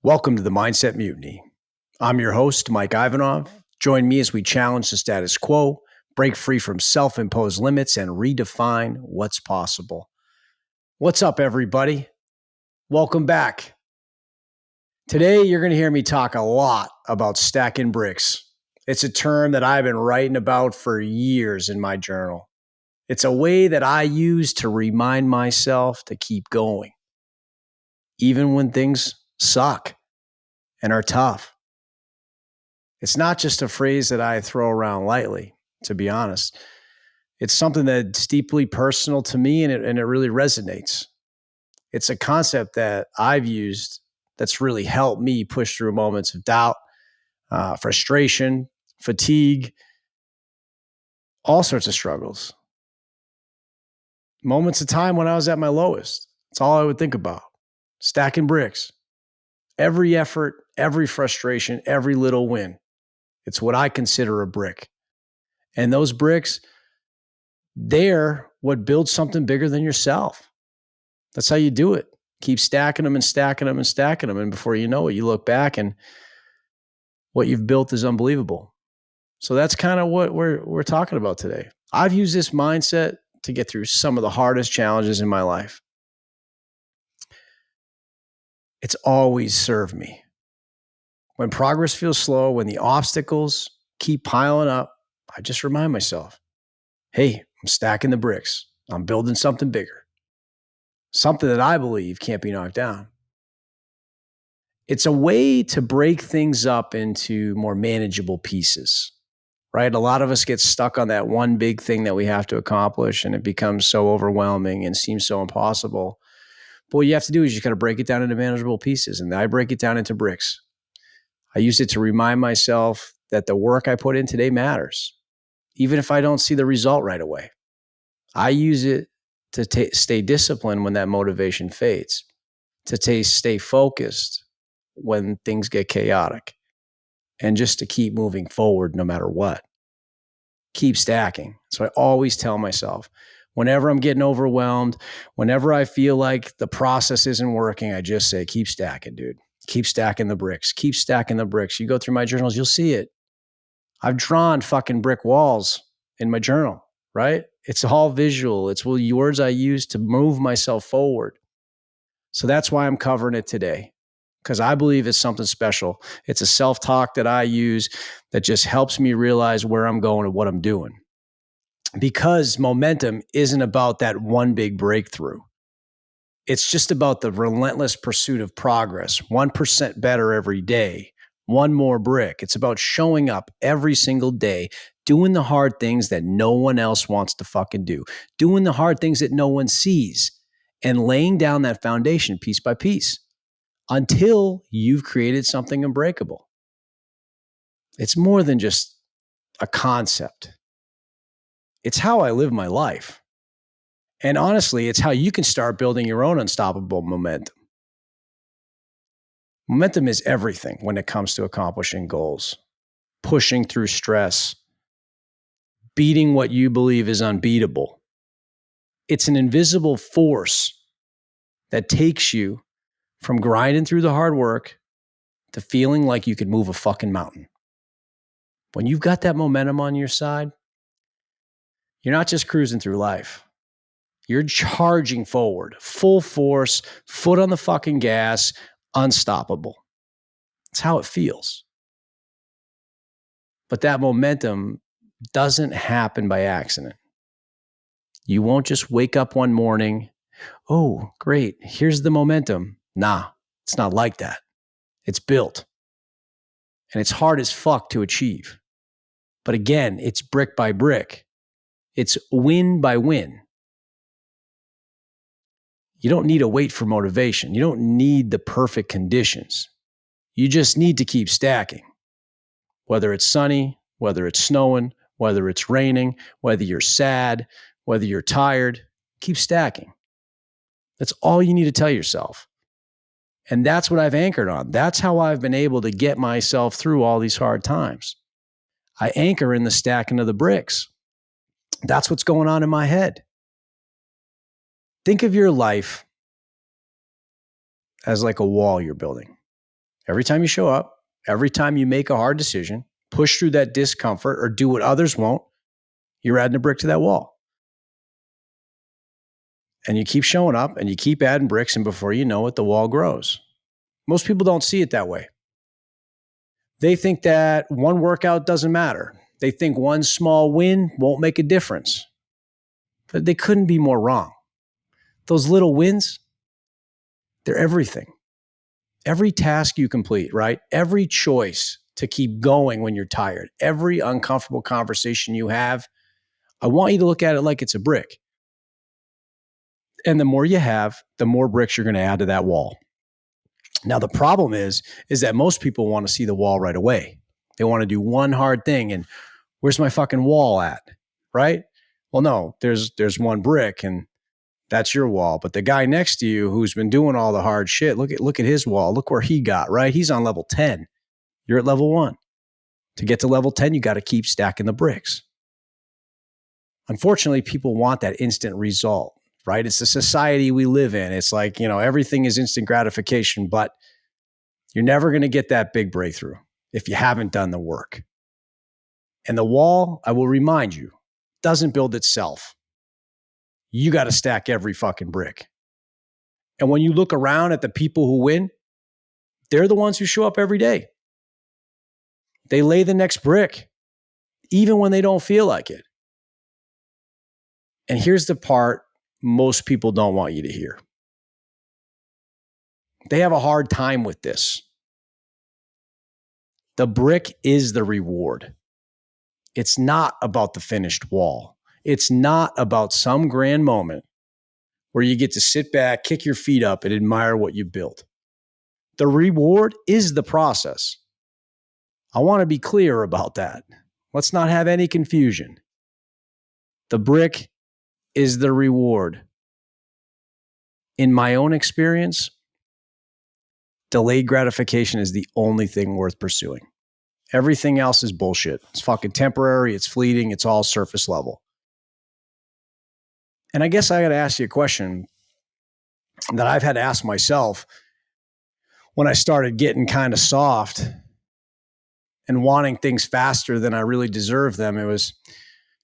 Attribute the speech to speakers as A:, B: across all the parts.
A: Welcome to the Mindset Mutiny. I'm your host, Mike Ivanov. Join me as we challenge the status quo, break free from self-imposed limits, and redefine what's possible. What's up, everybody? Welcome back. Today, you're going to hear me talk a lot about stacking bricks. It's a term that I've been writing about for years in my journal. It's a way that I use to remind myself to keep going, even when things suck and are tough. It's not just a phrase that I throw around lightly, to be honest. It's something that's deeply personal to me, and it really resonates. It's a concept that I've used that's really helped me push through moments of doubt, frustration, fatigue, all sorts of struggles. Moments of time when I was at my lowest. It's all I would think about. Stacking bricks. Every effort, every frustration, every little win. It's what I consider a brick. And those bricks, they're what builds something bigger than yourself. That's how you do it. Keep stacking them and stacking them and stacking them. And before you know it, you look back and what you've built is unbelievable. So that's kind of what we're talking about today. I've used this mindset to get through some of the hardest challenges in my life. It's always served me. When progress feels slow, when the obstacles keep piling up, I just remind myself, hey, I'm stacking the bricks. I'm building something bigger. Something that I believe can't be knocked down. It's a way to break things up into more manageable pieces, right? A lot of us get stuck on that one big thing that we have to accomplish, and it becomes so overwhelming and seems so impossible. But what you have to do is you got to break it down into manageable pieces, and I break it down into bricks. I use it to remind myself that the work I put in today matters, even if I don't see the result right away. I use it to stay disciplined when that motivation fades, to stay focused when things get chaotic, and just to keep moving forward no matter what. Keep stacking. So I always tell myself, whenever I'm getting overwhelmed, whenever I feel like the process isn't working, I just say, keep stacking, dude. Keep stacking the bricks. Keep stacking the bricks. You go through my journals, you'll see it. I've drawn fucking brick walls in my journal, right? It's all visual. It's words I use to move myself forward. So that's why I'm covering it today, because I believe it's something special. It's a self-talk that I use that just helps me realize where I'm going and what I'm doing. Because momentum isn't about that one big breakthrough. It's just about the relentless pursuit of progress, 1% better every day, one more brick. It's about showing up every single day, doing the hard things that no one else wants to fucking do, doing the hard things that no one sees, and laying down that foundation piece by piece until you've created something unbreakable. It's more than just a concept. It's how I live my life. And honestly, it's how you can start building your own unstoppable momentum. Momentum is everything when it comes to accomplishing goals, pushing through stress, beating what you believe is unbeatable. It's an invisible force that takes you from grinding through the hard work to feeling like you could move a fucking mountain. When you've got that momentum on your side, you're not just cruising through life. You're charging forward, full force, foot on the fucking gas, unstoppable. It's how it feels. But that momentum doesn't happen by accident. You won't just wake up one morning, oh, great, here's the momentum. Nah, it's not like that. It's built. And it's hard as fuck to achieve. But again, it's brick by brick. It's win by win. You don't need to wait for motivation. You don't need the perfect conditions. You just need to keep stacking. Whether it's sunny, whether it's snowing, whether it's raining, whether you're sad, whether you're tired, keep stacking. That's all you need to tell yourself. And that's what I've anchored on. That's how I've been able to get myself through all these hard times. I anchor in the stacking of the bricks. That's what's going on in my head. Think of your life as like a wall you're building. Every time you show up, every time you make a hard decision, push through that discomfort or do what others won't, you're adding a brick to that wall. And you keep showing up and you keep adding bricks, and before you know it, the wall grows. Most people don't see it that way. They think that one workout doesn't matter. They think one small win won't make a difference. But they couldn't be more wrong. Those little wins, they're everything. Every task you complete, right? Every choice to keep going when you're tired, every uncomfortable conversation you have, I want you to look at it like it's a brick. And the more you have, the more bricks you're going to add to that wall. Now, the problem is that most people want to see the wall right away. They want to do one hard thing and where's my fucking wall at, right? Well, no, there's one brick and that's your wall. But the guy next to you who's been doing all the hard shit, look at his wall. Look where he got, right? He's on level 10. You're at level 1. To get to level 10, you got to keep stacking the bricks. Unfortunately, people want that instant result, right? It's the society we live in. It's like, everything is instant gratification, but you're never going to get that big breakthrough if you haven't done the work. And the wall, I will remind you, doesn't build itself. You got to stack every fucking brick. And when you look around at the people who win, they're the ones who show up every day. They lay the next brick, even when they don't feel like it. And here's the part most people don't want you to hear. They have a hard time with this. The brick is the reward. It's not about the finished wall. It's not about some grand moment where you get to sit back, kick your feet up, and admire what you built. The reward is the process. I want to be clear about that. Let's not have any confusion. The brick is the reward. In my own experience, delayed gratification is the only thing worth pursuing. Everything else is bullshit. It's fucking temporary. It's fleeting. It's all surface level. And I guess I got to ask you a question that I've had to ask myself when I started getting kind of soft and wanting things faster than I really deserve them.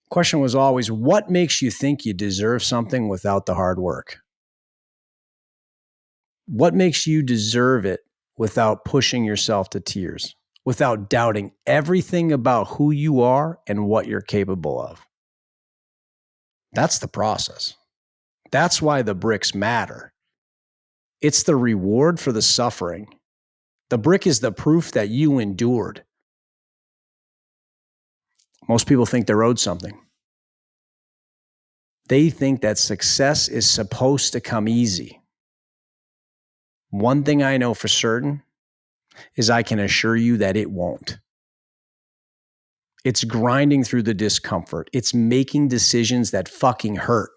A: Question was always, what makes you think you deserve something without the hard work? What makes you deserve it without pushing yourself to tears, without doubting everything about who you are and what you're capable of? That's the process. That's why the bricks matter. It's the reward for the suffering. The brick is the proof that you endured. Most people think they're owed something. They think that success is supposed to come easy. One thing I know for certain is I can assure you that it won't. It's grinding through the discomfort. It's making decisions that fucking hurt.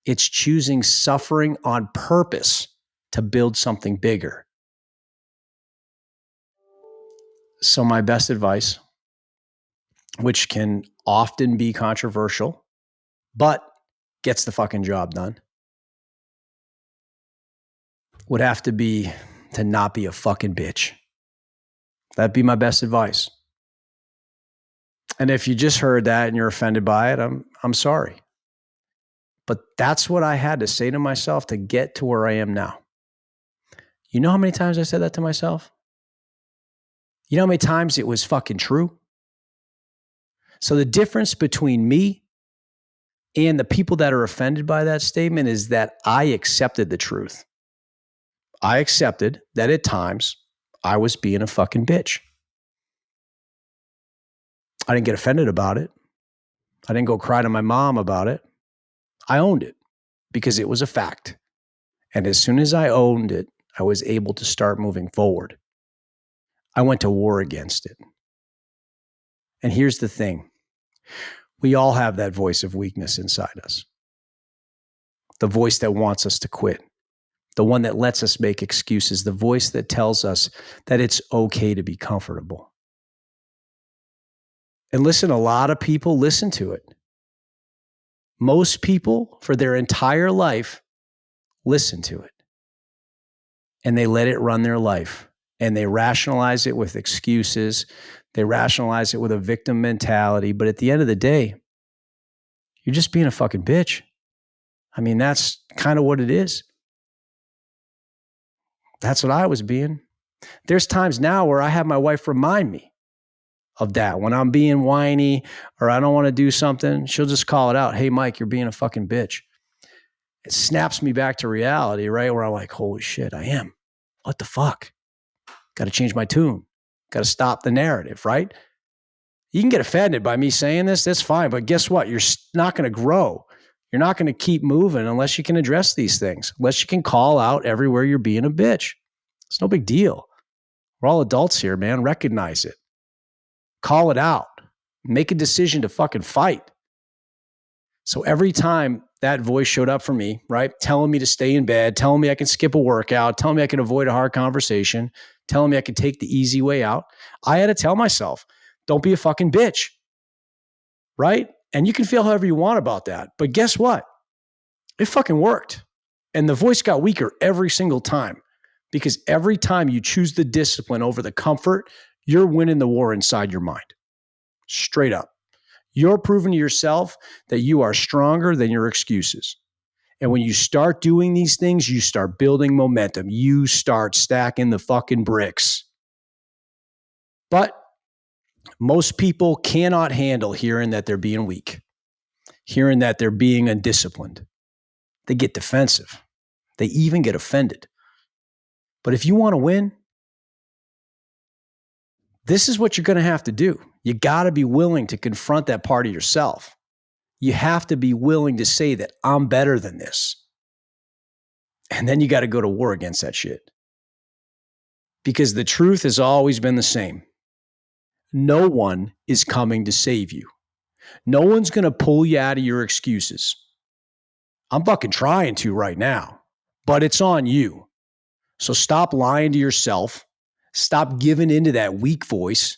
A: It's choosing suffering on purpose to build something bigger. So my best advice, which can often be controversial, but gets the fucking job done, would have to be to not be a fucking bitch. That'd be my best advice. And if you just heard that and you're offended by it, I'm sorry. But that's what I had to say to myself to get to where I am now. You know how many times I said that to myself? You know how many times it was fucking true? So the difference between me and the people that are offended by that statement is that I accepted the truth. I accepted that at times I was being a fucking bitch. I didn't get offended about it. I didn't go cry to my mom about it. I owned it because it was a fact. And as soon as I owned it, I was able to start moving forward. I went to war against it. And here's the thing. We all have that voice of weakness inside us. The voice that wants us to quit. The one that lets us make excuses. The voice that tells us that it's okay to be comfortable. And listen, a lot of people listen to it. Most people, for their entire life, listen to it. And they let it run their life. and they rationalize it with excuses. They rationalize it with a victim mentality. But at the end of the day, you're just being a fucking bitch. I mean, that's kind of what it is. That's what I was being. There's times now where I have my wife remind me of that. When I'm being whiny or I don't want to do something, she'll just call it out. Hey, Mike, you're being a fucking bitch. It snaps me back to reality, right? Where I'm like, holy shit, I am. What the fuck? Got to change my tune. Got to stop the narrative, right? You can get offended by me saying this. That's fine. But guess what? You're not going to grow. You're not going to keep moving unless you can address these things, unless you can call out everywhere you're being a bitch. It's no big deal. We're all adults here, man. Recognize it. Call it out. Make a decision to fucking fight. So every time that voice showed up for me, right, telling me to stay in bed, telling me I can skip a workout, telling me I can avoid a hard conversation, telling me I could take the easy way out, I had to tell myself, don't be a fucking bitch, right? And you can feel however you want about that. But guess what? It fucking worked. And the voice got weaker every single time, because every time you choose the discipline over the comfort, you're winning the war inside your mind. Straight up. You're proving to yourself that you are stronger than your excuses. And when you start doing these things, you start building momentum. You start stacking the fucking bricks. But most people cannot handle hearing that they're being weak, hearing that they're being undisciplined. They get defensive. They even get offended. But if you want to win, this is what you're going to have to do. You got to be willing to confront that part of yourself. You have to be willing to say that I'm better than this. And then you got to go to war against that shit. Because the truth has always been the same. No one is coming to save you. No one's going to pull you out of your excuses. I'm fucking trying to right now, but it's on you. So stop lying to yourself. Stop giving into that weak voice.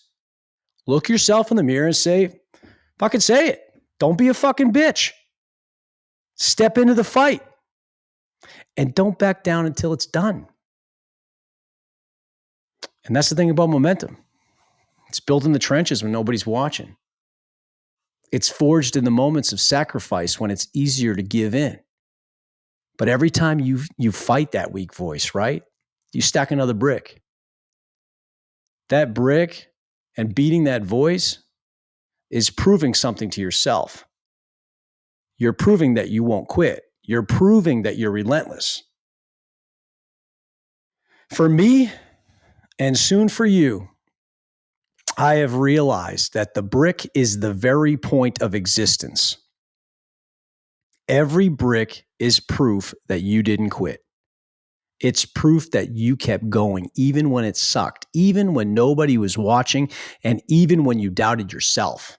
A: Look yourself in the mirror and say, fucking say it. Don't be a fucking bitch. Step into the fight. And don't back down until it's done. And that's the thing about momentum. It's built in the trenches when nobody's watching. It's forged in the moments of sacrifice when it's easier to give in. But every time you fight that weak voice, right? You stack another brick. That brick and beating that voice is proving something to yourself. You're proving that you won't quit. You're proving that you're relentless. For me, and soon for you, I have realized that the brick is the very point of existence. Every brick is proof that you didn't quit. It's proof that you kept going even when it sucked, even when nobody was watching, and even when you doubted yourself.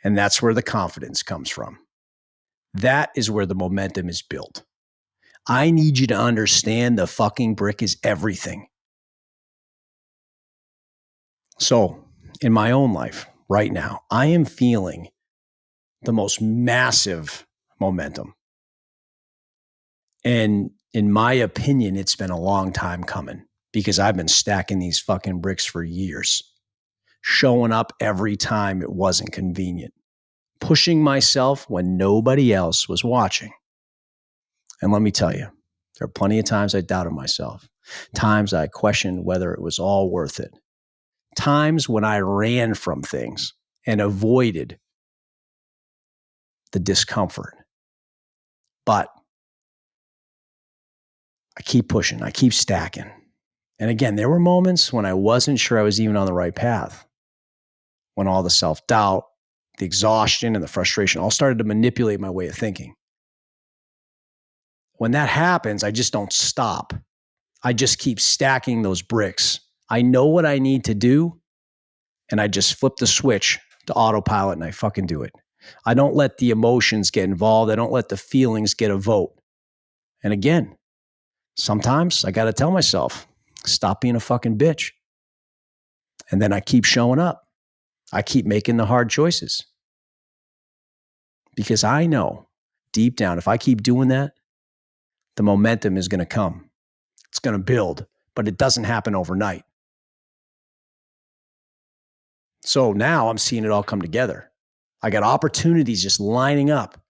A: And that's where the confidence comes from. That is where the momentum is built. I need you to understand the fucking brick is everything. So, in my own life right now, I am feeling the most massive momentum. And in my opinion, it's been a long time coming because I've been stacking these fucking bricks for years, showing up every time it wasn't convenient, pushing myself when nobody else was watching. And let me tell you, there are plenty of times I doubted myself, times I questioned whether it was all worth it, times when I ran from things and avoided the discomfort. But I keep pushing, I keep stacking. And again, there were moments when I wasn't sure I was even on the right path, when all the self-doubt, the exhaustion, and the frustration all started to manipulate my way of thinking. When that happens, I just don't stop. I just keep stacking those bricks. I know what I need to do, and I just flip the switch to autopilot and I fucking do it. I don't let the emotions get involved. I don't let the feelings get a vote. And again, sometimes I got to tell myself, stop being a fucking bitch. And then I keep showing up. I keep making the hard choices. Because I know deep down, if I keep doing that, the momentum is going to come. It's going to build but it doesn't happen overnight. So now I'm seeing it all come together. I got opportunities just lining up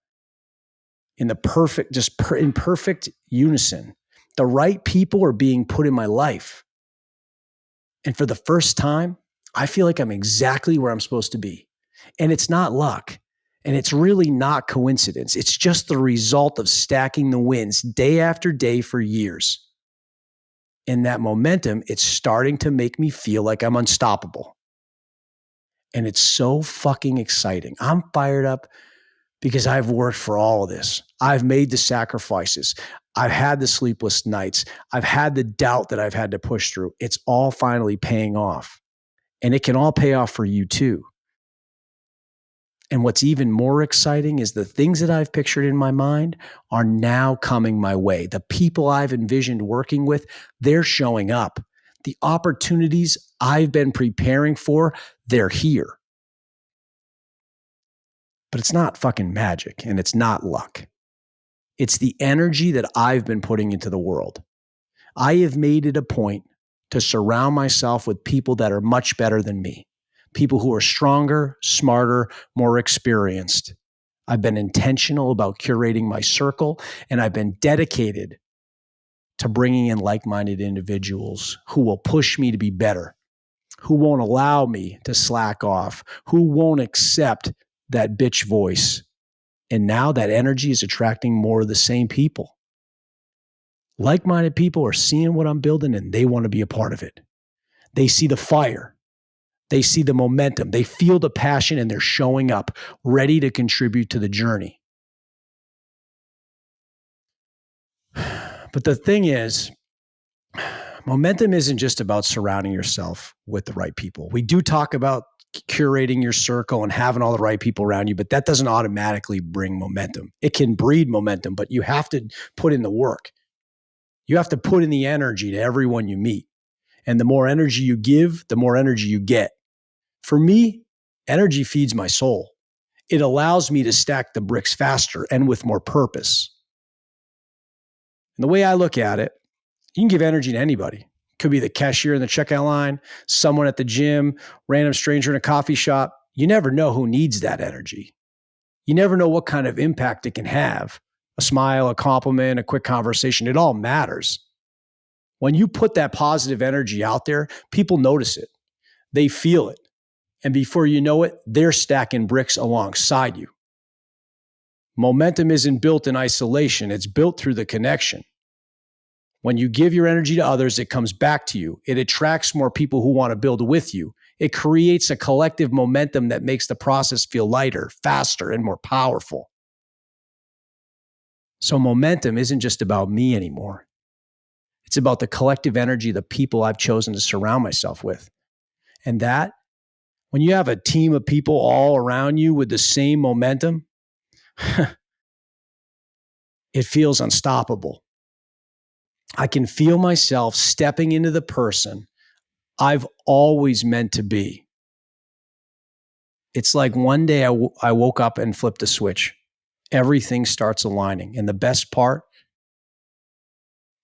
A: in the perfect, in perfect unison. The right people are being put in my life. And for the first time, I feel like I'm exactly where I'm supposed to be. And it's not luck. And it's really not coincidence. It's just the result of stacking the wins day after day for years. And that momentum, it's starting to make me feel like I'm unstoppable. And it's so fucking exciting. I'm fired up because I've worked for all of this. I've made the sacrifices. I've had the sleepless nights. I've had the doubt that I've had to push through. It's all finally paying off. And it can all pay off for you too. And what's even more exciting is the things that I've pictured in my mind are now coming my way. The people I've envisioned working with, they're showing up. The opportunities I've been preparing for, they're here. But it's not fucking magic and it's not luck. It's the energy that I've been putting into the world. I have made it a point to surround myself with people that are much better than me. People who are stronger, smarter, more experienced. I've been intentional about curating my circle, and I've been dedicated to bringing in like-minded individuals who will push me to be better, who won't allow me to slack off, who won't accept that bitch voice. And now that energy is attracting more of the same people. Like-minded people are seeing what I'm building and they want to be a part of it. They see the fire. They see the momentum. They feel the passion and they're showing up, ready to contribute to the journey. But the thing is, momentum isn't just about surrounding yourself with the right people. We do talk about curating your circle and having all the right people around you, but that doesn't automatically bring momentum. It can breed momentum, but you have to put in the work. You have to put in the energy to everyone you meet. And the more energy you give, the more energy you get. For me, energy feeds my soul. It allows me to stack the bricks faster and with more purpose. And the way I look at it, you can give energy to anybody. Could be the cashier in the checkout line, someone at the gym, random stranger in a coffee shop. You never know who needs that energy. You never know what kind of impact it can have. A smile, a compliment, a quick conversation, it all matters. When you put that positive energy out there, people notice it. They feel it. And before you know it, they're stacking bricks alongside you. Momentum isn't built in isolation. It's built through the connection. When you give your energy to others, it comes back to you. It attracts more people who want to build with you. It creates a collective momentum that makes the process feel lighter, faster, and more powerful. So momentum isn't just about me anymore. It's about the collective energy of the people I've chosen to surround myself with. And that, when you have a team of people all around you with the same momentum, it feels unstoppable. I can feel myself stepping into the person I've always meant to be. It's like one day I woke up and flipped a switch. Everything starts aligning. And the best part,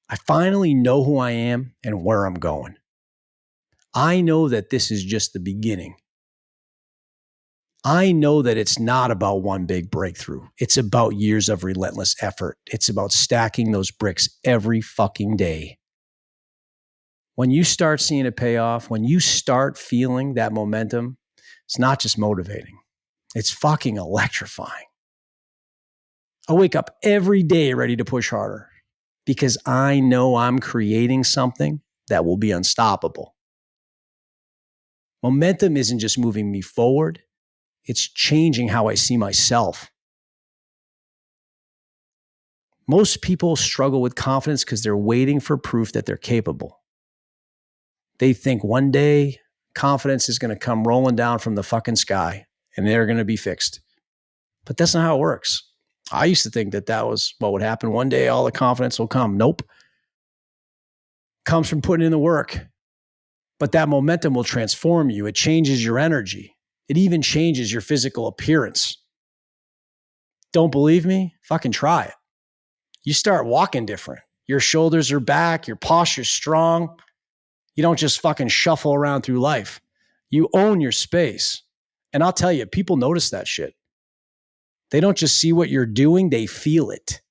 A: I finally know who I am and where I'm going. I know that this is just the beginning. I know that it's not about one big breakthrough. It's about years of relentless effort. It's about stacking those bricks every fucking day. When you start seeing it pay off, when you start feeling that momentum, it's not just motivating. It's fucking electrifying. I wake up every day ready to push harder because I know I'm creating something that will be unstoppable. Momentum isn't just moving me forward. It's changing how I see myself. Most people struggle with confidence because they're waiting for proof that they're capable. They think one day confidence is going to come rolling down from the fucking sky and they're going to be fixed. But that's not how it works. I used to think that that was what would happen. One day all the confidence will come. Nope. Comes from putting in the work. But that momentum will transform you. It changes your energy. It even changes your physical appearance. Don't believe me? Fucking try it. You start walking different. Your shoulders are back. Your posture's strong. You don't just fucking shuffle around through life. You own your space. And I'll tell you, people notice that shit. They don't just see what you're doing, they feel it.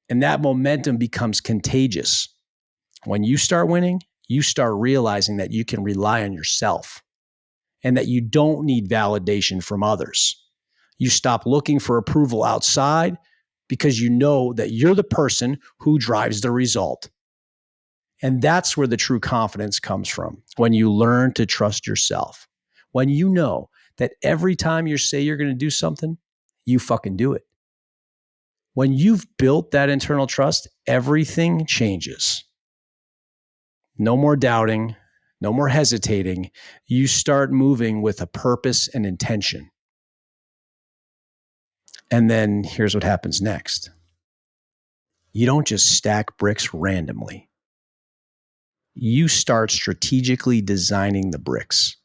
A: And that momentum becomes contagious. When you start winning, you start realizing that you can rely on yourself and that you don't need validation from others. You stop looking for approval outside because you know that you're the person who drives the result. And that's where the true confidence comes from, when you learn to trust yourself. When you know that every time you say you're going to do something, you fucking do it. When you've built that internal trust, everything changes. No more doubting, no more hesitating. You start moving with a purpose and intention. And then here's what happens next. You don't just stack bricks randomly. You start strategically designing the bricks.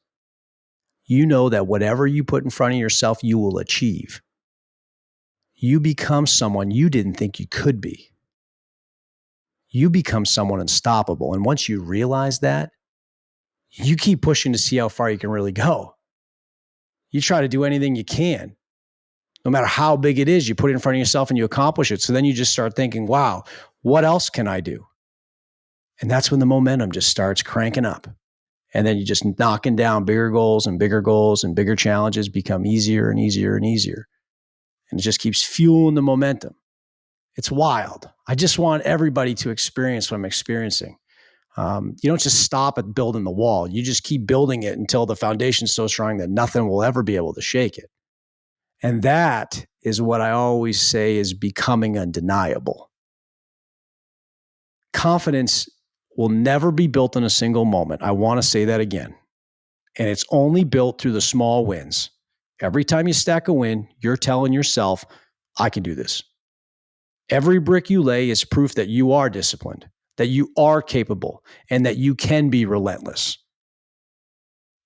A: You know that whatever you put in front of yourself, you will achieve. You become someone you didn't think you could be. You become someone unstoppable. And once you realize that, you keep pushing to see how far you can really go. You try to do anything you can. No matter how big it is, you put it in front of yourself and you accomplish it. So then you just start thinking, wow, what else can I do? And that's when the momentum just starts cranking up. And then you just knocking down bigger goals, and bigger challenges become easier and easier and easier. And it just keeps fueling the momentum. It's wild. I just want everybody to experience what I'm experiencing. You don't just stop at building the wall. You just keep building it until the foundation's so strong that nothing will ever be able to shake it. And that is what I always say is becoming undeniable. Confidence will never be built in a single moment. I want to say that again. And it's only built through the small wins. Every time you stack a win, you're telling yourself, I can do this. Every brick you lay is proof that you are disciplined, that you are capable, and that you can be relentless.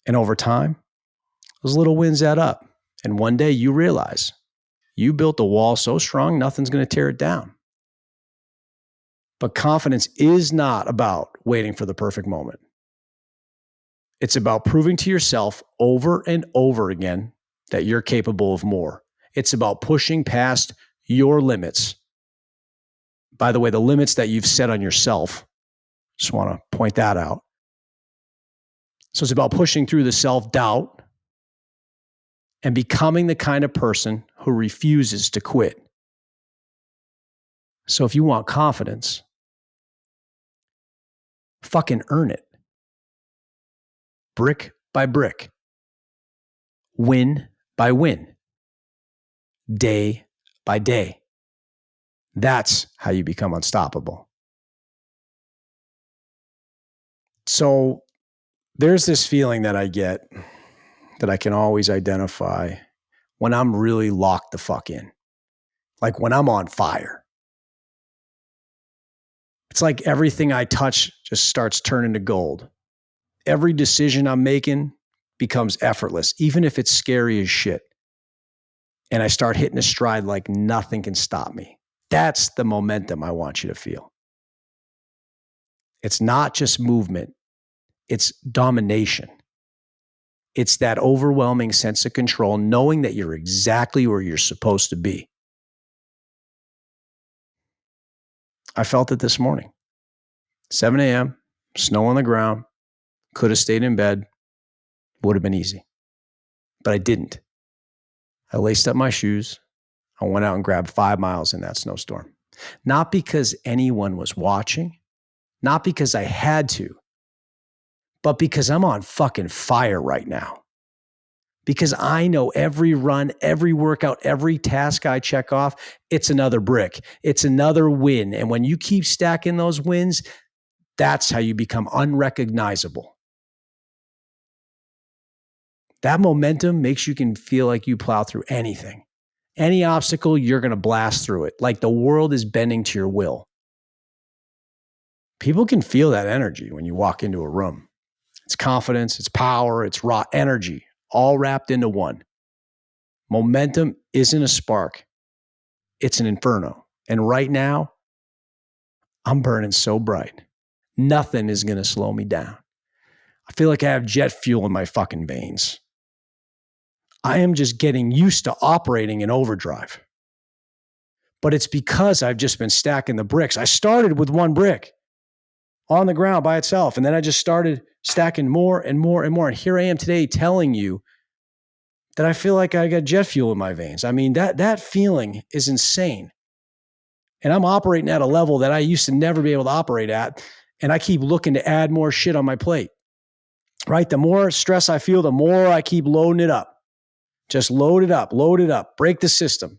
A: And over time, those little wins add up. And one day you realize you built a wall so strong, nothing's going to tear it down. But confidence is not about waiting for the perfect moment. It's about proving to yourself over and over again that you're capable of more. It's about pushing past your limits. By the way, the limits that you've set on yourself, just want to point that out. So it's about pushing through the self-doubt and becoming the kind of person who refuses to quit. So if you want confidence, fucking earn it. Brick by brick. Win by win. Day by day. That's how you become unstoppable. So there's this feeling that I get that I can always identify when I'm really locked the fuck in. Like when I'm on fire. It's like everything I touch just starts turning to gold. Every decision I'm making becomes effortless, even if it's scary as shit. And I start hitting a stride like nothing can stop me. That's the momentum I want you to feel. It's not just movement. It's domination. It's that overwhelming sense of control, knowing that you're exactly where you're supposed to be. I felt it this morning. 7 a.m., snow on the ground, could have stayed in bed, would have been easy. But I didn't. I laced up my shoes. I went out and grabbed 5 miles in that snowstorm. Not because anyone was watching, not because I had to, but because I'm on fucking fire right now. Because I know every run, every workout, every task I check off, it's another brick. It's another win. And when you keep stacking those wins, that's how you become unrecognizable. That momentum makes you can feel like you plow through anything. Any obstacle, you're going to blast through it. Like the world is bending to your will. People can feel that energy when you walk into a room. It's confidence, it's power, it's raw energy, all wrapped into one. Momentum isn't a spark. It's an inferno. And right now, I'm burning so bright. Nothing is going to slow me down. I feel like I have jet fuel in my fucking veins. I am just getting used to operating in overdrive. But it's because I've just been stacking the bricks. I started with one brick on the ground by itself, and then I just started stacking more and more and more. And here I am today telling you that I feel like I got jet fuel in my veins. I mean, that feeling is insane. And I'm operating at a level that I used to never be able to operate at. And I keep looking to add more shit on my plate, right? The more stress I feel, the more I keep loading it up. Just load it up, break the system.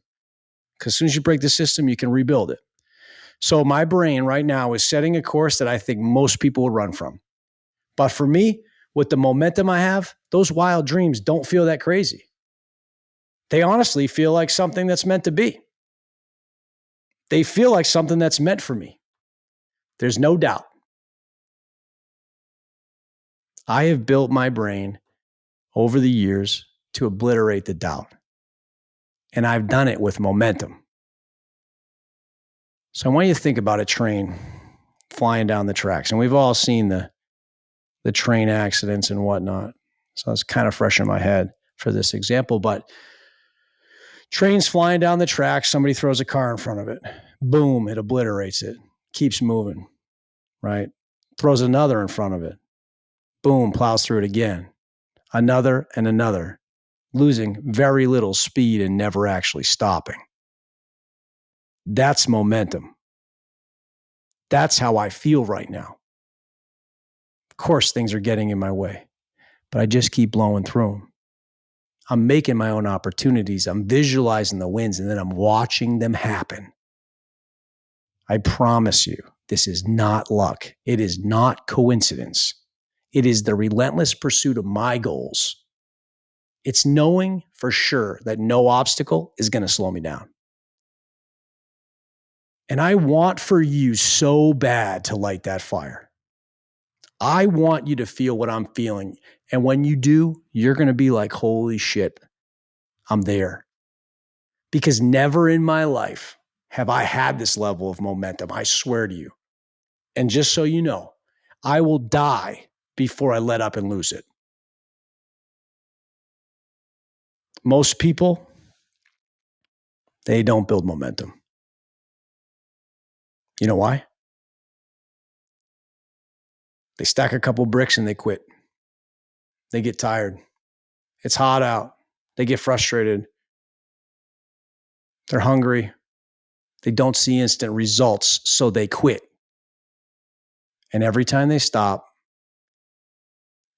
A: Because as soon as you break the system, you can rebuild it. So my brain right now is setting a course that I think most people would run from. But for me, with the momentum I have, those wild dreams don't feel that crazy. They honestly feel like something that's meant to be. They feel like something that's meant for me. There's no doubt. I have built my brain over the years to obliterate the doubt. And I've done it with momentum. So I want you to think about a train flying down the tracks. And we've all seen the train accidents and whatnot. So it's kind of fresh in my head for this example. But train's flying down the track. Somebody throws a car in front of it. Boom, it obliterates it. Keeps moving, right? Throws another in front of it. Boom, plows through it again. Another and another. Losing very little speed and never actually stopping. That's momentum. That's how I feel right now. Of course, things are getting in my way, but I just keep blowing through them. I'm making my own opportunities. I'm visualizing the wins, and then I'm watching them happen. I promise you, this is not luck. It is not coincidence. It is the relentless pursuit of my goals. It's knowing for sure that no obstacle is going to slow me down. And I want for you so bad to light that fire. I want you to feel what I'm feeling. And when you do, you're going to be like, holy shit, I'm there. Because never in my life have I had this level of momentum. I swear to you. And just so you know, I will die before I let up and lose it. Most people, they don't build momentum. You know why? They stack a couple bricks and they quit. They get tired. It's hot out. They get frustrated. They're hungry. They don't see instant results, so they quit. And every time they stop,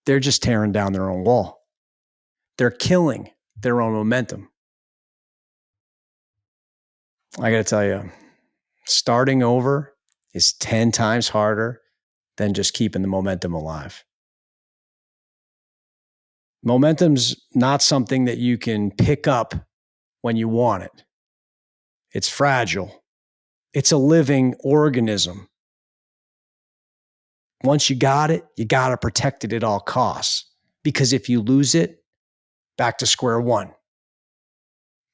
A: they're just tearing down their own wall. They're killing their own momentum. I got to tell you, starting over is 10 times harder than just keeping the momentum alive. Momentum's not something that you can pick up when you want it. It's fragile. It's a living organism. Once you got it, you got to protect it at all costs. Because if you lose it, back to square one.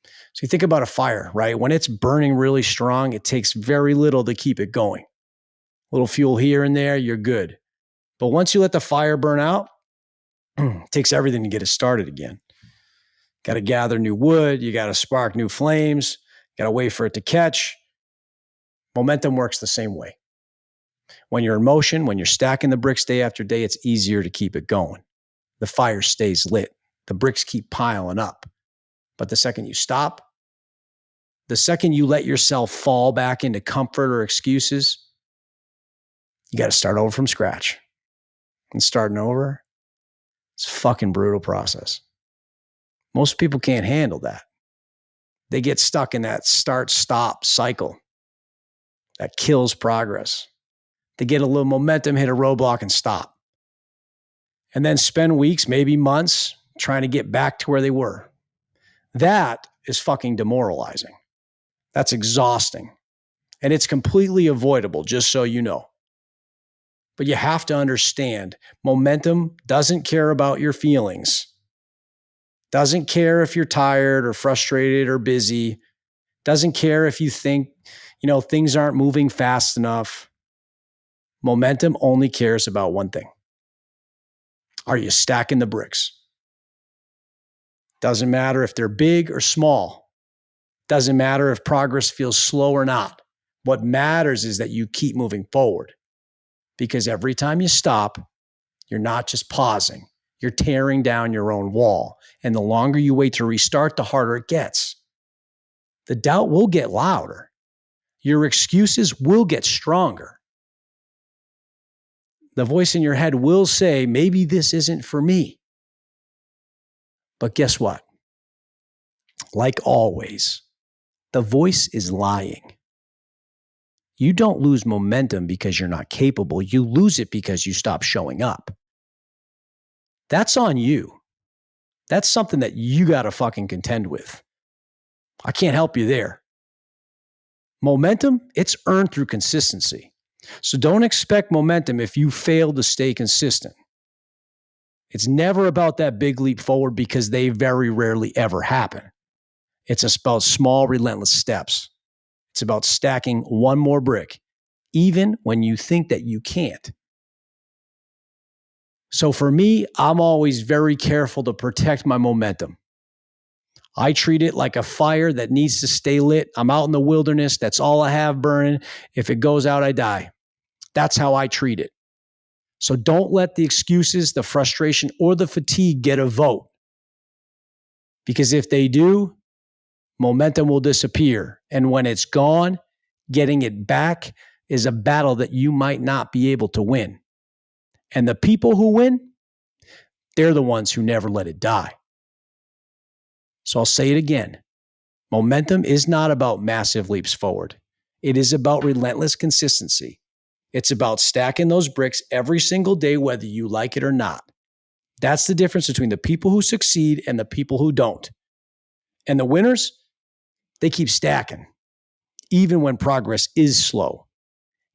A: So you think about a fire, right? When it's burning really strong, it takes very little to keep it going. A little fuel here and there, you're good. But once you let the fire burn out, it takes everything to get it started again. Got to gather new wood. You got to spark new flames. Got to wait for it to catch. Momentum works the same way. When you're in motion, when you're stacking the bricks day after day, it's easier to keep it going. The fire stays lit. The bricks keep piling up. But the second you stop, the second you let yourself fall back into comfort or excuses, you got to start over from scratch. And starting over, it's a fucking brutal process. Most people can't handle that. They get stuck in that start-stop cycle that kills progress. They get a little momentum, hit a roadblock, and stop. And then spend weeks, maybe months, trying to get back to where they were. That is fucking demoralizing. That's exhausting. And it's completely avoidable, just so you know. But you have to understand, momentum doesn't care about your feelings. Doesn't care if you're tired or frustrated or busy. Doesn't care if you think, things aren't moving fast enough. Momentum only cares about one thing. Are you stacking the bricks? Doesn't matter if they're big or small. Doesn't matter if progress feels slow or not. What matters is that you keep moving forward. Because every time you stop, you're not just pausing. You're tearing down your own wall. And the longer you wait to restart, the harder it gets. The doubt will get louder. Your excuses will get stronger. The voice in your head will say, maybe this isn't for me. But guess what? Like always, the voice is lying. You don't lose momentum because you're not capable. You lose it because you stop showing up. That's on you. That's something that you got to fucking contend with. I can't help you there. Momentum, it's earned through consistency. So don't expect momentum if you fail to stay consistent. It's never about that big leap forward because they very rarely ever happen. It's about small, relentless steps. It's about stacking one more brick, even when you think that you can't. So for me, I'm always very careful to protect my momentum. I treat it like a fire that needs to stay lit. I'm out in the wilderness. That's all I have burning. If it goes out, I die. That's how I treat it. So don't let the excuses, the frustration, or the fatigue get a vote. Because if they do, momentum will disappear. And when it's gone, getting it back is a battle that you might not be able to win. And the people who win, they're the ones who never let it die. So I'll say it again. Momentum is not about massive leaps forward. It is about relentless consistency. It's about stacking those bricks every single day, whether you like it or not. That's the difference between the people who succeed and the people who don't. And the winners, they keep stacking, even when progress is slow,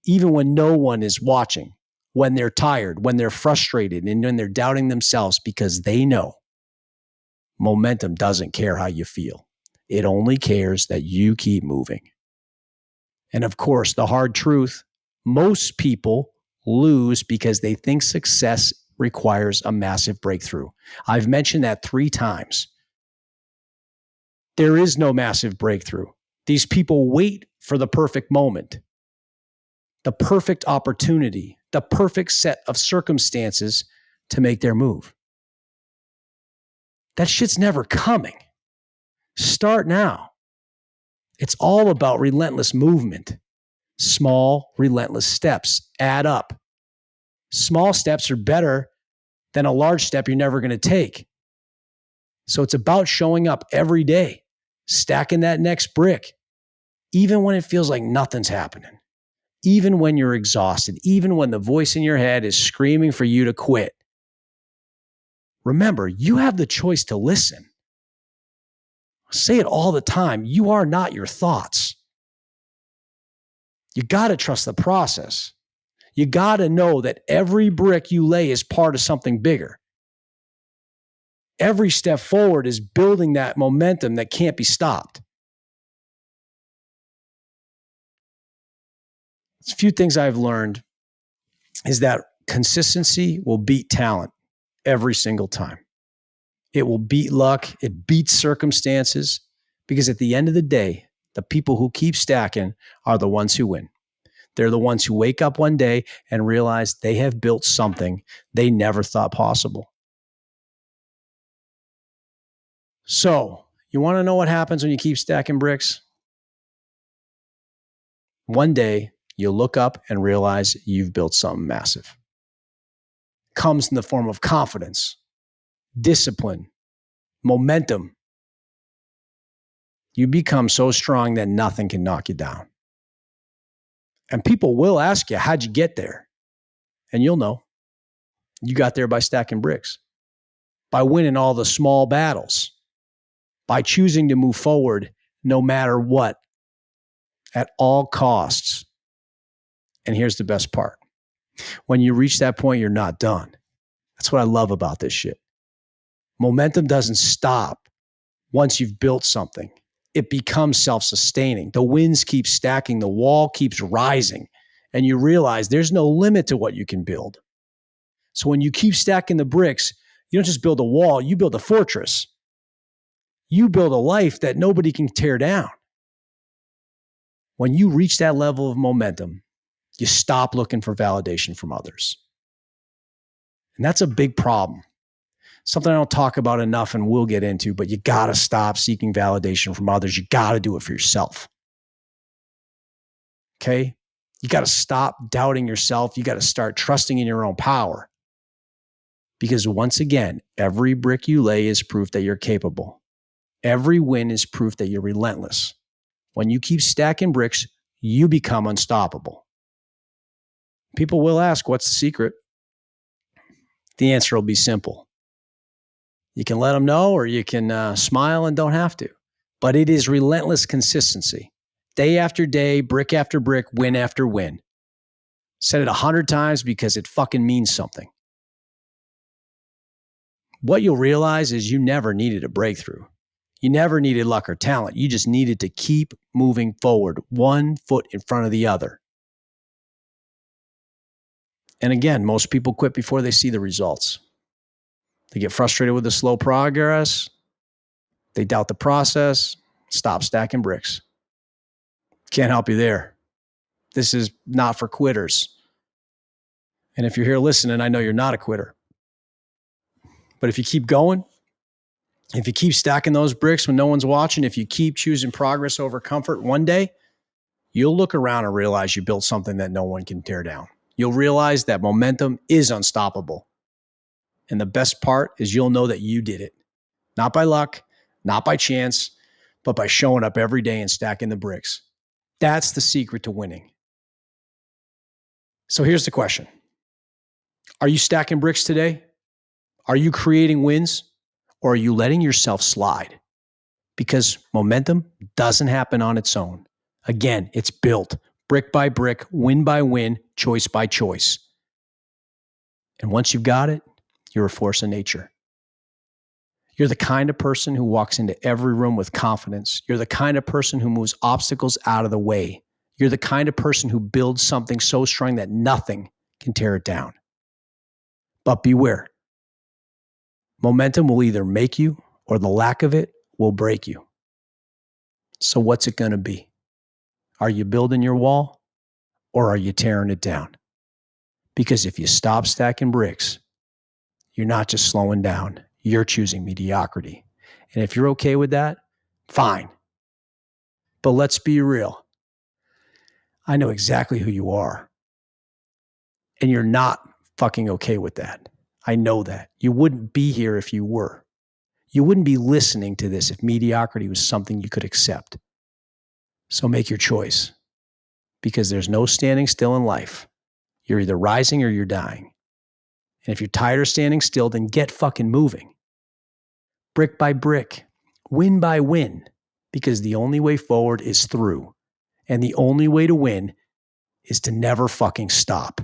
A: even when no one is watching, when they're tired, when they're frustrated, and when they're doubting themselves, because they know momentum doesn't care how you feel. It only cares that you keep moving. And of course, the hard truth, most people lose because they think success requires a massive breakthrough. I've mentioned that 3 times. There is no massive breakthrough. These people wait for the perfect moment, the perfect opportunity, the perfect set of circumstances to make their move. That shit's never coming. Start now. It's all about relentless movement. Small, relentless steps add up. Small steps are better than a large step you're never going to take. So it's about showing up every day, stacking that next brick, even when it feels like nothing's happening, even when you're exhausted, even when the voice in your head is screaming for you to quit. Remember, you have the choice to listen. I say it all the time. You are not your thoughts. You got to trust the process. You got to know that every brick you lay is part of something bigger. Every step forward is building that momentum that can't be stopped. A few things I've learned is that consistency will beat talent every single time. It will beat luck. It beats circumstances, because at the end of the day, the people who keep stacking are the ones who win. They're the ones who wake up one day and realize they have built something they never thought possible. So, you want to know what happens when you keep stacking bricks? One day, you'll look up and realize you've built something massive. It comes in the form of confidence, discipline, momentum. You become so strong that nothing can knock you down. And people will ask you, how'd you get there? And you'll know. You got there by stacking bricks, by winning all the small battles, by choosing to move forward no matter what, at all costs. And here's the best part. When you reach that point, you're not done. That's what I love about this shit. Momentum doesn't stop once you've built something. It becomes self-sustaining. The winds keep stacking. The wall keeps rising. and you realize there's no limit to what you can build. So when you keep stacking the bricks, you don't just build a wall, you build a fortress. You build a life that nobody can tear down. When you reach that level of momentum, you stop looking for validation from others. And that's a big problem. Something I don't talk about enough and we'll get into, but you got to stop seeking validation from others. You got to do it for yourself. Okay? You got to stop doubting yourself. You got to start trusting in your own power. Because once again, every brick you lay is proof that you're capable. Every win is proof that you're relentless. When you keep stacking bricks, you become unstoppable. People will ask, what's the secret? The answer will be simple. You can let them know, or you can smile and don't have to. But it is relentless consistency. Day after day, brick after brick, win after win. Said it 100 times because it fucking means something. What you'll realize is you never needed a breakthrough. You never needed luck or talent. You just needed to keep moving forward, one foot in front of the other. And again, most people quit before they see the results. They get frustrated with the slow progress. They doubt the process. Stop stacking bricks. Can't help you there. This is not for quitters. And if you're here listening, I know you're not a quitter. But if you keep going, if you keep stacking those bricks when no one's watching, if you keep choosing progress over comfort, one day you'll look around and realize you built something that no one can tear down. You'll realize that momentum is unstoppable. And the best part is you'll know that you did it. Not by luck, not by chance, but by showing up every day and stacking the bricks. That's the secret to winning. So here's the question. Are you stacking bricks today? Are you creating wins? Or are you letting yourself slide? Because momentum doesn't happen on its own. Again, it's built brick by brick, win by win, choice by choice. And once you've got it, you're a force of nature. You're the kind of person who walks into every room with confidence. You're the kind of person who moves obstacles out of the way. You're the kind of person who builds something so strong that nothing can tear it down. But beware. Momentum will either make you or the lack of it will break you. So what's it going to be? Are you building your wall or are you tearing it down? Because if you stop stacking bricks, you're not just slowing down, you're choosing mediocrity. And if you're okay with that, fine. But let's be real. I know exactly who you are. And you're not fucking okay with that. I know that. You wouldn't be here if you were. You wouldn't be listening to this if mediocrity was something you could accept. So make your choice. Because there's no standing still in life. You're either rising or you're dying. And if you're tired of standing still, then get fucking moving. Brick by brick, win by win. Because the only way forward is through. And the only way to win is to never fucking stop.